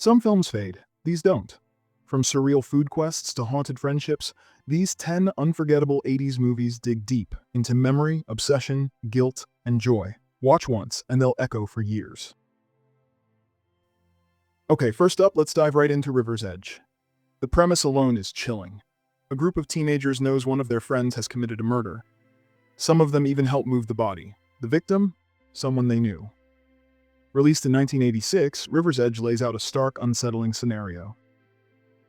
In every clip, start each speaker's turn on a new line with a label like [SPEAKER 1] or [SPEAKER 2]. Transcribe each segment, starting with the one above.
[SPEAKER 1] Some films fade, these don't. From surreal food quests to haunted friendships, these 10 unforgettable 80s movies dig deep into memory, obsession, guilt, and joy. Watch once, and they'll echo for years. Okay, first up, let's dive right into River's Edge. The premise alone is chilling. A group of teenagers knows one of their friends has committed a murder. Some of them even help move the body. The victim? Someone they knew. Released in 1986, River's Edge lays out a stark, unsettling scenario.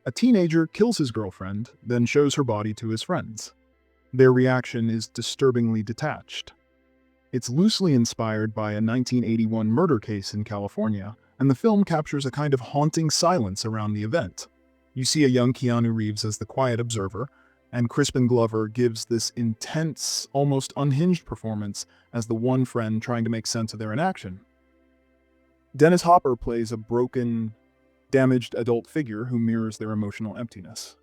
[SPEAKER 1] A teenager kills his girlfriend, then shows her body to his friends. Their reaction is disturbingly detached. It's loosely inspired by a 1981 murder case in California, and the film captures a kind of haunting silence around the event. You see a young Keanu Reeves as the quiet observer, and Crispin Glover gives this intense, almost unhinged performance as the one friend trying to make sense of their inaction. Dennis Hopper plays a broken, damaged adult figure who mirrors their emotional emptiness.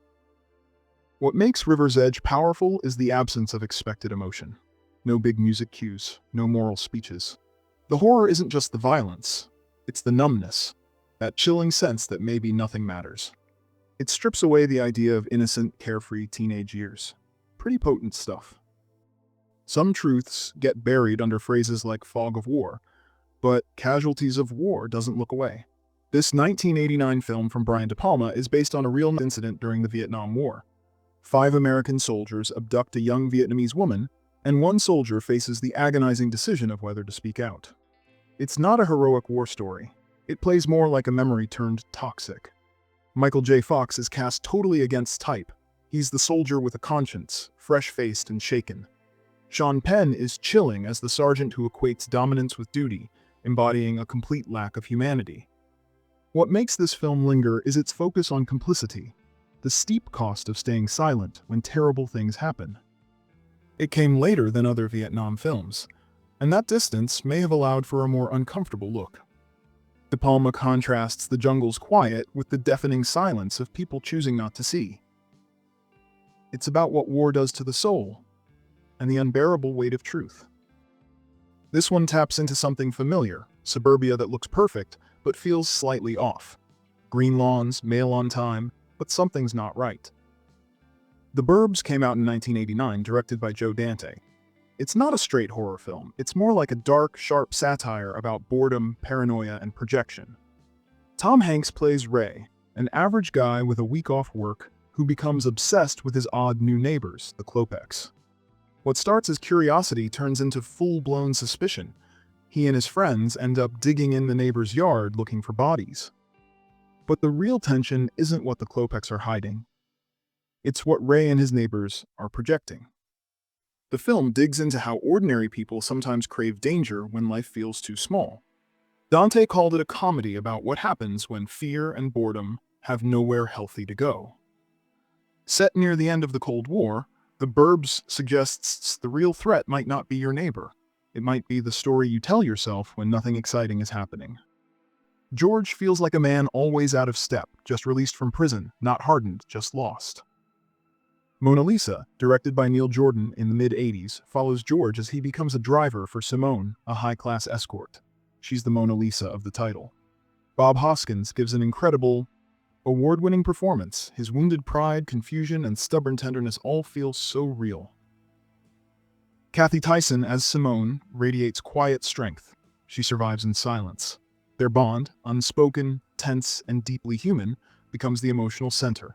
[SPEAKER 1] What makes River's Edge powerful is the absence of expected emotion. No big music cues, no moral speeches. The horror isn't just the violence, it's the numbness, that chilling sense that maybe nothing matters. It strips away the idea of innocent, carefree teenage years. Pretty potent stuff. Some truths get buried under phrases like fog of war, but Casualties of War doesn't look away. This 1989 film from Brian De Palma is based on a real incident during the Vietnam War. 5 American soldiers abduct a young Vietnamese woman, and one soldier faces the agonizing decision of whether to speak out. It's not a heroic war story. It plays more like a memory turned toxic. Michael J. Fox is cast totally against type. He's the soldier with a conscience, fresh-faced and shaken. Sean Penn is chilling as the sergeant who equates dominance with duty, embodying a complete lack of humanity. What makes this film linger is its focus on complicity, the steep cost of staying silent when terrible things happen. It came later than other Vietnam films, and that distance may have allowed for a more uncomfortable look. De Palma contrasts the jungle's quiet with the deafening silence of people choosing not to see. It's about what war does to the soul, and the unbearable weight of truth. This one taps into something familiar, suburbia that looks perfect, but feels slightly off. Green lawns, mail on time, but something's not right. The Burbs came out in 1989, directed by Joe Dante. It's not a straight horror film, it's more like a dark, sharp satire about boredom, paranoia, and projection. Tom Hanks plays Ray, an average guy with a week off work who becomes obsessed with his odd new neighbors, the Klopeks. What starts as curiosity turns into full-blown suspicion. He and his friends end up digging in the neighbor's yard looking for bodies. But the real tension isn't what the Klopeks are hiding. It's what Ray and his neighbors are projecting. The film digs into how ordinary people sometimes crave danger when life feels too small. Dante called it a comedy about what happens when fear and boredom have nowhere healthy to go. Set near the end of the Cold War, The Burbs suggests the real threat might not be your neighbor. It might be the story you tell yourself when nothing exciting is happening. George feels like a man always out of step, just released from prison, not hardened, just lost. Mona Lisa, directed by Neil Jordan in the mid-80s, follows George as he becomes a driver for Simone, a high-class escort. She's the Mona Lisa of the title. Bob Hoskins gives an incredible, award-winning performance. His wounded pride, confusion, and stubborn tenderness all feel so real. Kathy Tyson as Simone radiates quiet strength. She survives in silence. Their bond, unspoken, tense, and deeply human, becomes the emotional center.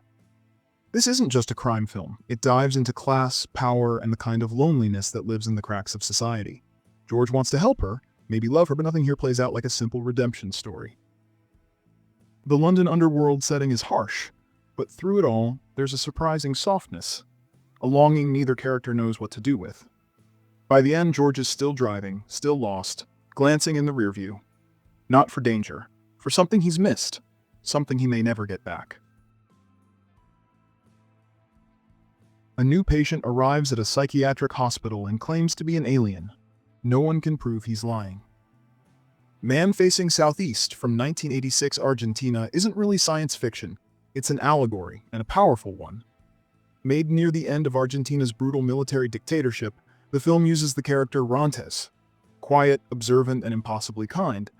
[SPEAKER 1] This isn't just a crime film. It dives into class, power, and the kind of loneliness that lives in the cracks of society. George wants to help her, maybe love her, but nothing here plays out like a simple redemption story. The London underworld setting is harsh, but through it all, there's a surprising softness, a longing neither character knows what to do with. By the end, George is still driving, still lost, glancing in the rearview. Not for danger, for something he's missed, something he may never get back. A new patient arrives at a psychiatric hospital and claims to be an alien. No one can prove he's lying. Man Facing Southeast from 1986 Argentina isn't really science fiction. It's an allegory, and a powerful one. Made near the end of Argentina's brutal military dictatorship, the film uses the character Rantes, quiet, observant, and impossibly kind,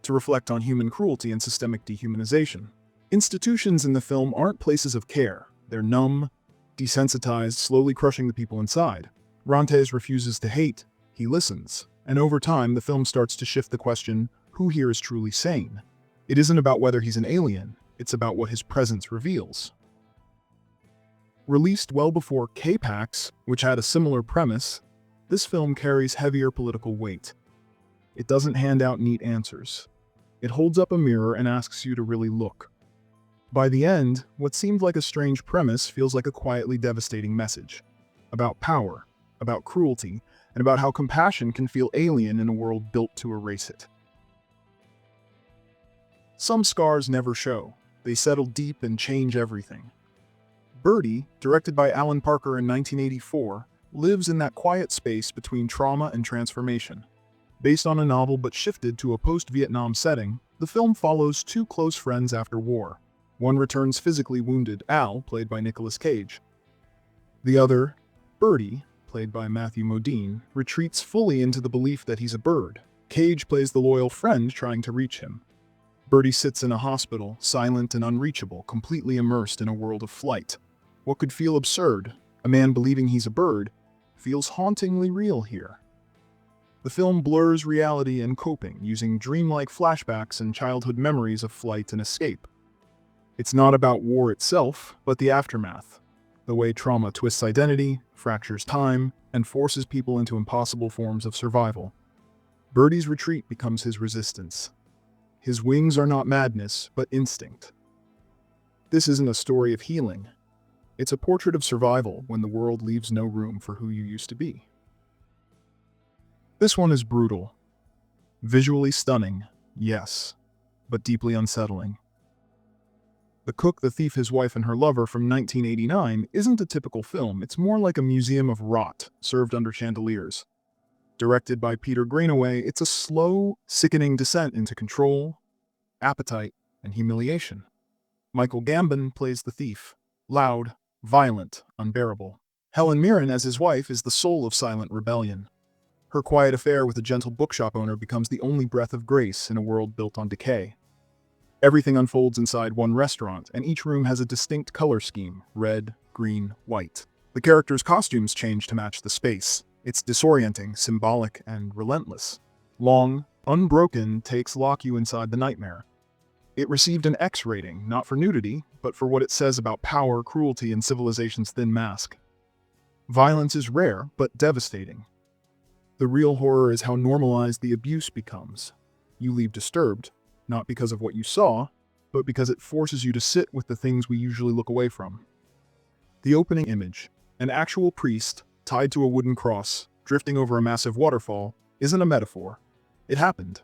[SPEAKER 1] to reflect on human cruelty and systemic dehumanization. Institutions in the film aren't places of care. They're numb, desensitized, slowly crushing the people inside. Rantes refuses to hate, he listens. And over time, the film starts to shift the question, who here is truly sane? It isn't about whether he's an alien, it's about what his presence reveals. Released well before K-Pax, which had a similar premise, this film carries heavier political weight. It doesn't hand out neat answers. It holds up a mirror and asks you to really look. By the end, what seemed like a strange premise feels like a quietly devastating message. About power, about cruelty, and about how compassion can feel alien in a world built to erase it. Some scars never show. They settle deep and change everything. Birdy, directed by Alan Parker in 1984, lives in that quiet space between trauma and transformation. Based on a novel but shifted to a post-Vietnam setting, the film follows two close friends after war. One returns physically wounded, Al, played by Nicolas Cage. The other, Birdy, played by Matthew Modine, retreats fully into the belief that he's a bird. Cage plays the loyal friend trying to reach him. Birdy sits in a hospital, silent and unreachable, completely immersed in a world of flight. What could feel absurd, a man believing he's a bird, feels hauntingly real here. The film blurs reality and coping, using dreamlike flashbacks and childhood memories of flight and escape. It's not about war itself, but the aftermath. The way trauma twists identity, fractures time, and forces people into impossible forms of survival. Birdy's retreat becomes his resistance. His wings are not madness, but instinct. This isn't a story of healing. It's a portrait of survival when the world leaves no room for who you used to be. This one is brutal. Visually stunning, yes, but deeply unsettling. The Cook, the Thief, His Wife, and Her Lover from 1989 isn't a typical film. It's more like a museum of rot served under chandeliers. Directed by Peter Greenaway, it's a slow, sickening descent into control, appetite, and humiliation. Michael Gambon plays the thief, loud, violent, unbearable. Helen Mirren as his wife is the soul of silent rebellion. Her quiet affair with a gentle bookshop owner becomes the only breath of grace in a world built on decay. Everything unfolds inside one restaurant, and each room has a distinct color scheme: red, green, white. The characters' costumes change to match the space. It's disorienting, symbolic, and relentless. Long, Unbroken takes lock you inside the nightmare. It received an X rating, not for nudity, but for what it says about power, cruelty, and civilization's thin mask. Violence is rare, but devastating. The real horror is how normalized the abuse becomes. You leave disturbed, not because of what you saw, but because it forces you to sit with the things we usually look away from. The opening image, an actual priest, tied to a wooden cross, drifting over a massive waterfall, isn't a metaphor. It happened.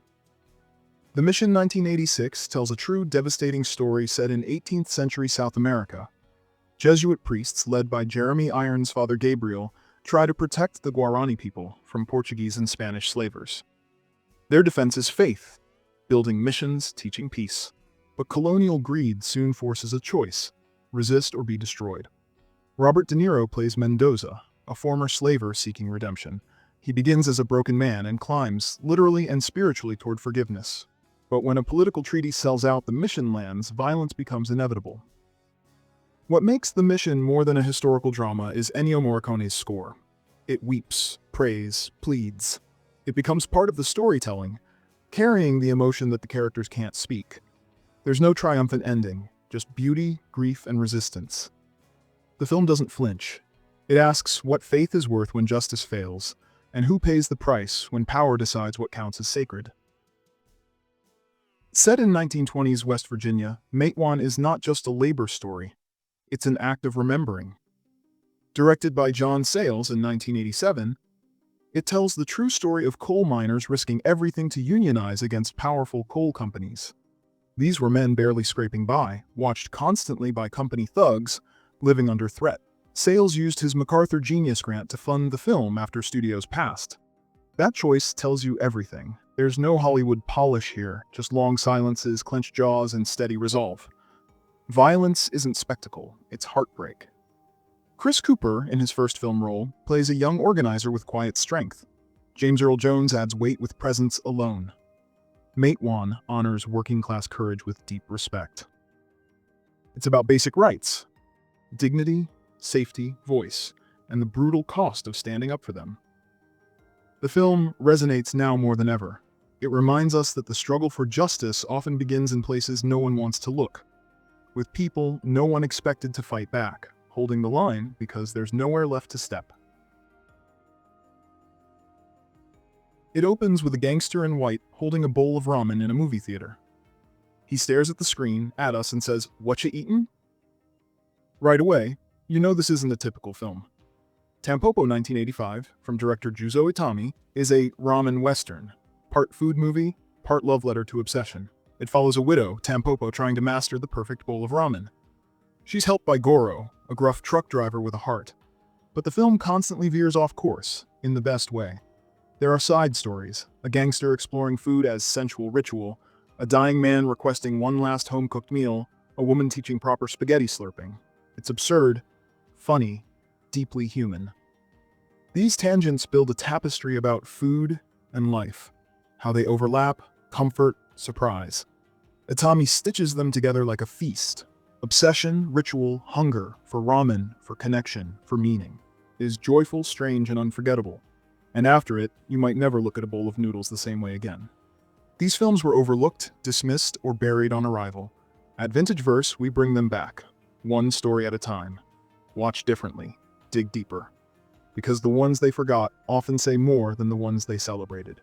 [SPEAKER 1] The Mission 1986 tells a true devastating story set in 18th century South America. Jesuit priests, led by Jeremy Irons' Father Gabriel, try to protect the Guarani people from Portuguese and Spanish slavers. Their defense is faith, building missions, teaching peace. But colonial greed soon forces a choice: resist or be destroyed. Robert De Niro plays Mendoza, a former slaver seeking redemption. He begins as a broken man and climbs, literally and spiritually, toward forgiveness. But when a political treaty sells out the mission lands, violence becomes inevitable. What makes The Mission more than a historical drama is Ennio Morricone's score. It weeps, prays, pleads. It becomes part of the storytelling, carrying the emotion that the characters can't speak. There's no triumphant ending, just beauty, grief, and resistance. The film doesn't flinch. It asks what faith is worth when justice fails, and who pays the price when power decides what counts as sacred. Set in 1920s West Virginia, Matewan is not just a labor story. It's an act of remembering. Directed by John Sayles in 1987, it tells the true story of coal miners risking everything to unionize against powerful coal companies. These were men barely scraping by, watched constantly by company thugs, living under threat. Sayles used his MacArthur Genius Grant to fund the film after studios passed. That choice tells you everything. There's no Hollywood polish here, just long silences, clenched jaws, and steady resolve. Violence isn't spectacle, it's heartbreak. Chris Cooper, in his first film role, plays a young organizer with quiet strength. James Earl Jones adds weight with presence alone. Matewan honors working-class courage with deep respect. It's about basic rights, dignity, safety, voice, and the brutal cost of standing up for them. The film resonates now more than ever. It reminds us that the struggle for justice often begins in places no one wants to look, with people no one expected to fight back, holding the line because there's nowhere left to step. It opens with a gangster in white holding a bowl of ramen in a movie theater. He stares at the screen, at us, and says, "What you eatin'?" Right away, you know this isn't a typical film. Tampopo 1985, from director Juzo Itami, is a ramen western, part food movie, part love letter to obsession. It follows a widow, Tampopo, trying to master the perfect bowl of ramen. She's helped by Goro, a gruff truck driver with a heart. But the film constantly veers off course, in the best way. There are side stories, a gangster exploring food as sensual ritual, a dying man requesting one last home-cooked meal, a woman teaching proper spaghetti slurping. It's absurd, funny, deeply human. These tangents build a tapestry about food and life, how they overlap, comfort, surprise. Itami stitches them together like a feast. Obsession, ritual, hunger, for ramen, for connection, for meaning. It is joyful, strange, and unforgettable. And after it, you might never look at a bowl of noodles the same way again. These films were overlooked, dismissed, or buried on arrival. At Vintage Verse, we bring them back, one story at a time. Watch differently, dig deeper. Because the ones they forgot often say more than the ones they celebrated.